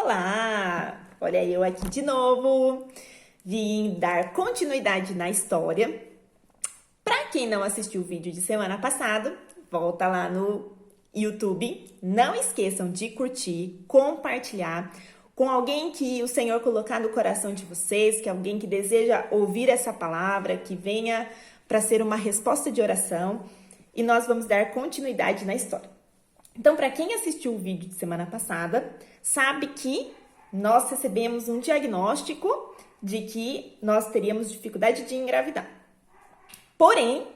Olá! Olha eu aqui de novo. Vim dar continuidade na história. Para quem não assistiu o vídeo de semana passada, volta lá no YouTube. Não esqueçam de curtir, compartilhar com alguém que o Senhor colocar no coração de vocês, que é alguém que deseja ouvir essa palavra, que venha para ser uma resposta de oração. E nós vamos dar continuidade na história. Então, para quem assistiu o vídeo de semana passada, sabe que nós recebemos um diagnóstico de que nós teríamos dificuldade de engravidar. Porém,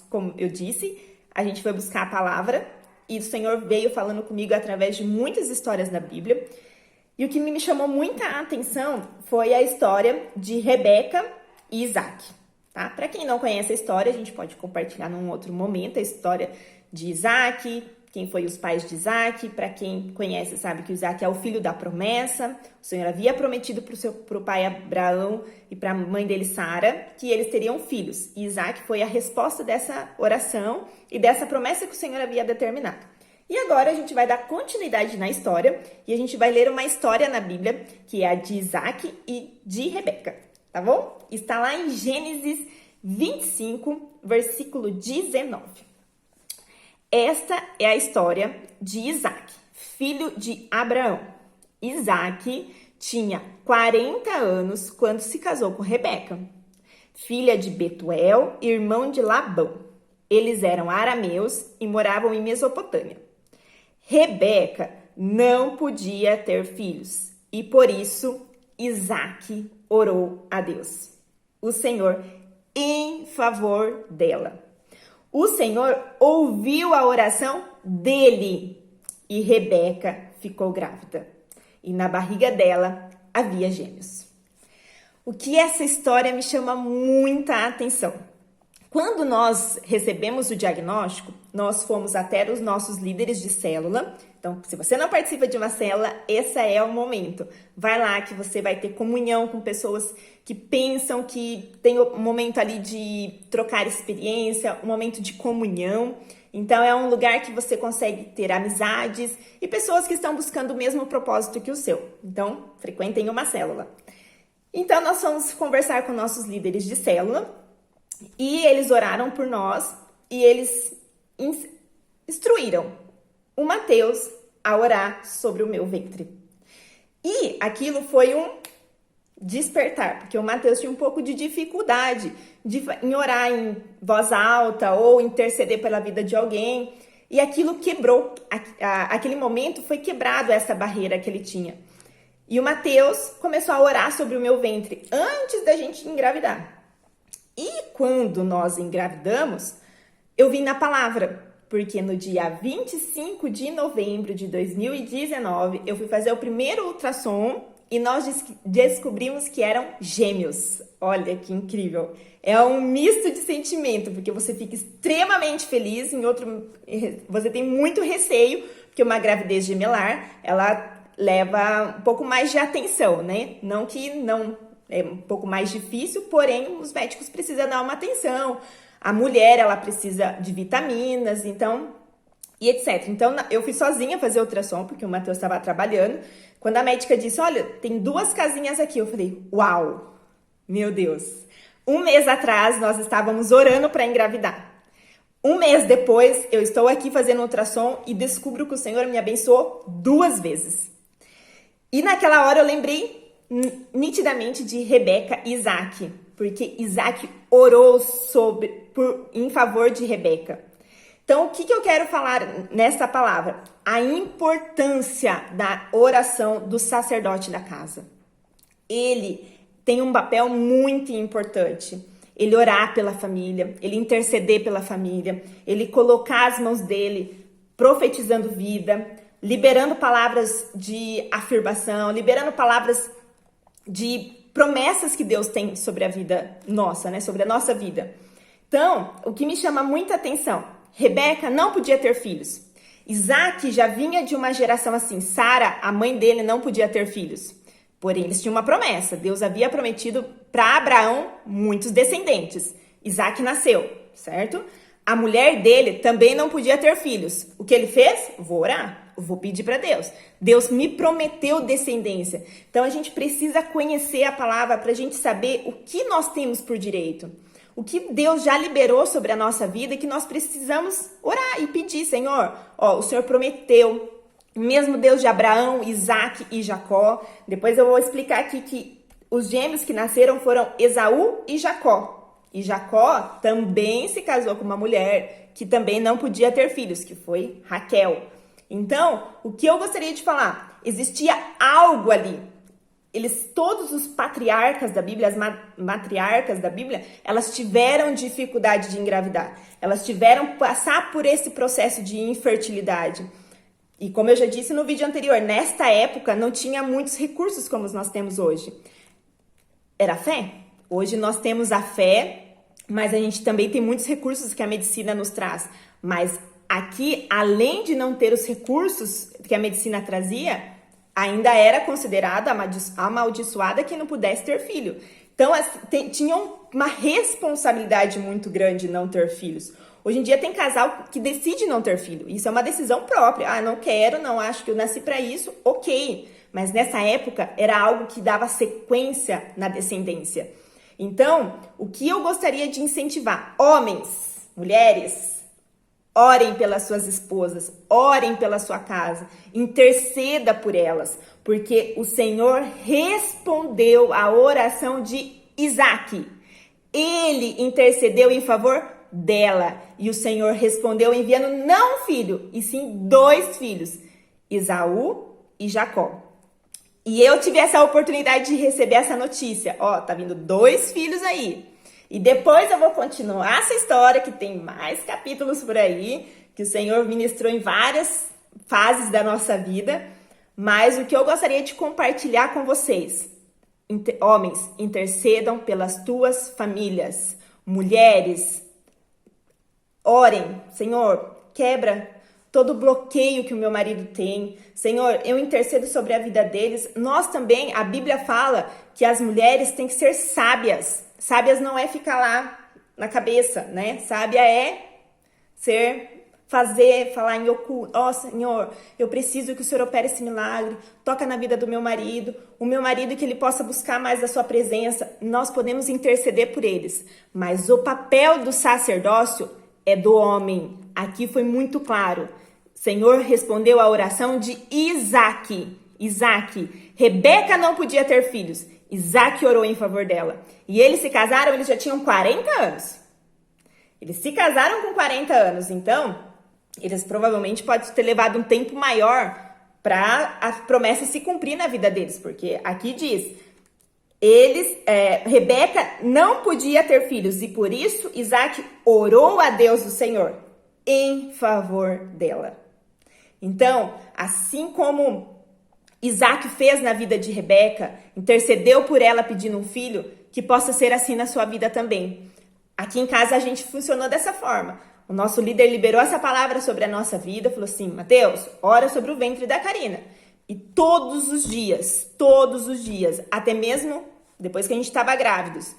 como eu disse, a gente foi buscar a palavra e o Senhor veio falando comigo através de muitas histórias da Bíblia. E o que me chamou muita atenção foi a história de Rebeca e Isaac. Tá? Para quem não conhece a história, a gente pode compartilhar num outro momento a história de Isaac, quem foi os pais de Isaac. Para quem conhece sabe que o Isaac é o filho da promessa. O Senhor havia prometido para o pai Abraão e para a mãe dele Sara que eles teriam filhos. E Isaac foi a resposta dessa oração e dessa promessa que o Senhor havia determinado. E agora a gente vai dar continuidade na história e a gente vai ler uma história na Bíblia que é a de Isaac e de Rebeca, tá bom? Está lá em Gênesis 25, versículo 19. Esta é a história de Isaac, filho de Abraão. Isaac tinha 40 anos quando se casou com Rebeca, filha de Betuel, irmão de Labão. Eles eram arameus e moravam em Mesopotâmia. Rebeca não podia ter filhos e por isso Isaac orou a Deus, o Senhor, em favor dela. O Senhor ouviu a oração dele e Rebeca ficou grávida. E na barriga dela havia gêmeos. O que essa história me chama muita atenção. Quando nós recebemos o diagnóstico, nós fomos até os nossos líderes de célula. Então, se você não participa de uma célula, esse é o momento. Vai lá que você vai ter comunhão com pessoas que pensam, que tem um momento ali de trocar experiência, um momento de comunhão. Então, é um lugar que você consegue ter amizades e pessoas que estão buscando o mesmo propósito que o seu. Então, frequentem uma célula. Então, nós fomos conversar com nossos líderes de célula e eles oraram por nós e eles instruíram o Mateus a orar sobre o meu ventre. E aquilo foi um despertar, porque o Mateus tinha um pouco de dificuldade em orar em voz alta ou interceder pela vida de alguém. E aquilo quebrou, aquele momento foi quebrado essa barreira que ele tinha. E o Mateus começou a orar sobre o meu ventre antes da gente engravidar. E quando nós engravidamos, eu vim na palavra, porque no dia 25 de novembro de 2019, eu fui fazer o primeiro ultrassom e nós descobrimos que eram gêmeos. Olha que incrível! É um misto de sentimento, porque você fica extremamente feliz, você tem muito receio, porque uma gravidez gemelar, ela leva um pouco mais de atenção, né? Não que não é um pouco mais difícil, porém os médicos precisam dar uma atenção. A mulher, ela precisa de vitaminas, então, e etc. Então, eu fui sozinha fazer ultrassom, porque o Mateus estava trabalhando. Quando a médica disse, olha, tem 2 casinhas aqui, eu falei, uau, meu Deus. 1 mês atrás, nós estávamos orando para engravidar. 1 mês depois, eu estou aqui fazendo ultrassom e descubro que o Senhor me abençoou 2 vezes. E naquela hora eu lembrei nitidamente de Rebeca e Isaac, porque Isaac orou em favor de Rebeca. Então, o que eu quero falar nessa palavra? A importância da oração do sacerdote da casa. Ele tem um papel muito importante. Ele orar pela família, ele interceder pela família, ele colocar as mãos dele profetizando vida, liberando palavras de afirmação, liberando palavras de promessas que Deus tem sobre a vida nossa, né? Sobre a nossa vida. Então, o que me chama muita atenção, Rebeca não podia ter filhos. Isaac já vinha de uma geração assim, Sara, a mãe dele, não podia ter filhos. Porém, eles tinham uma promessa, Deus havia prometido para Abraão muitos descendentes. Isaac nasceu, certo? A mulher dele também não podia ter filhos. O que ele fez? Vou orar. Eu vou pedir para Deus. Deus me prometeu descendência. Então a gente precisa conhecer a palavra para a gente saber o que nós temos por direito. O que Deus já liberou sobre a nossa vida e que nós precisamos orar e pedir, Senhor. Ó, o Senhor prometeu, mesmo Deus de Abraão, Isaac e Jacó. Depois eu vou explicar aqui que os gêmeos que nasceram foram Esaú e Jacó. E Jacó também se casou com uma mulher que também não podia ter filhos, que foi Raquel. Então, o que eu gostaria de falar? Existia algo ali. Todos os patriarcas da Bíblia, as matriarcas da Bíblia, elas tiveram dificuldade de engravidar. Elas tiveram que passar por esse processo de infertilidade. E como eu já disse no vídeo anterior, nesta época não tinha muitos recursos como nós temos hoje. Era fé. Hoje nós temos a fé, mas a gente também tem muitos recursos que a medicina nos traz. Mas aqui, além de não ter os recursos que a medicina trazia, ainda era considerada amaldiçoada quem não pudesse ter filho. Então, tinham uma responsabilidade muito grande não ter filhos. Hoje em dia tem casal que decide não ter filho. Isso é uma decisão própria. Ah, não quero, não acho que eu nasci para isso, ok. Mas nessa época era algo que dava sequência na descendência. Então, o que eu gostaria de incentivar? Homens, mulheres, orem pelas suas esposas, orem pela sua casa, interceda por elas, porque o Senhor respondeu a oração de Isaac. Ele intercedeu em favor dela e o Senhor respondeu enviando não um filho, e sim 2 filhos, Esaú e Jacó. E eu tive essa oportunidade de receber essa notícia. Ó, tá vindo 2 filhos aí. E depois eu vou continuar essa história, que tem mais capítulos por aí, que o Senhor ministrou em várias fases da nossa vida. Mas o que eu gostaria de compartilhar com vocês: homens, intercedam pelas tuas famílias. Mulheres, orem. Senhor, quebra todo bloqueio que o meu marido tem. Senhor, eu intercedo sobre a vida deles. Nós também, a Bíblia fala que as mulheres têm que ser sábias. Sábias não é ficar lá na cabeça, né? Sábia é falar em oculto. Ó, Senhor, eu preciso que o Senhor opere esse milagre. Toca na vida do meu marido. O meu marido, que ele possa buscar mais da sua presença. Nós podemos interceder por eles. Mas o papel do sacerdócio é do homem. Aqui foi muito claro. O Senhor respondeu à oração de Isaac. Rebeca não podia ter filhos. Isaac orou em favor dela. E eles se casaram, eles já tinham 40 anos. Eles se casaram com 40 anos, então eles provavelmente podem ter levado um tempo maior para a promessa se cumprir na vida deles, porque aqui diz, Rebeca não podia ter filhos e por isso Isaac orou a Deus do Senhor em favor dela. Então, assim como Isaac fez na vida de Rebeca, intercedeu por ela pedindo um filho, que possa ser assim na sua vida também. Aqui em casa a gente funcionou dessa forma. O nosso líder liberou essa palavra sobre a nossa vida, falou assim: Mateus, ora sobre o ventre da Karina. E todos os dias, até mesmo depois que a gente estava grávidos,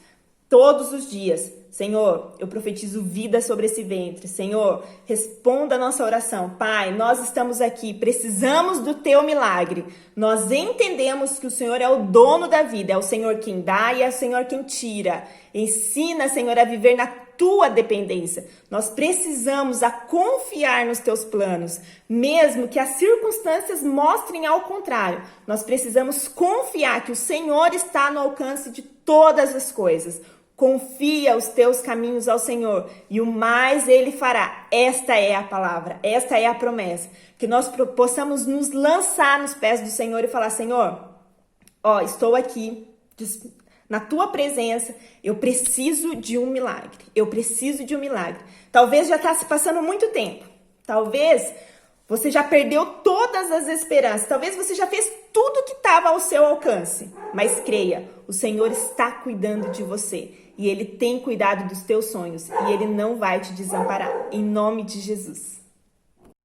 todos os dias, Senhor, eu profetizo vida sobre esse ventre. Senhor, responda a nossa oração. Pai, nós estamos aqui, precisamos do teu milagre. Nós entendemos que o Senhor é o dono da vida, é o Senhor quem dá e é o Senhor quem tira. Ensina, Senhor, a viver na tua dependência. Nós precisamos a confiar nos teus planos, mesmo que as circunstâncias mostrem ao contrário. Nós precisamos confiar que o Senhor está no alcance de todas as coisas. Confia os teus caminhos ao Senhor e o mais Ele fará. Esta é a palavra, esta é a promessa. Que nós possamos nos lançar nos pés do Senhor e falar: Senhor, ó, estou aqui na tua presença, eu preciso de um milagre. Talvez já está se passando muito tempo. Talvez você já perdeu todas as esperanças. Talvez você já fez tudo que estava ao seu alcance. Mas creia, o Senhor está cuidando de você. E Ele tem cuidado dos teus sonhos. E Ele não vai te desamparar. Em nome de Jesus.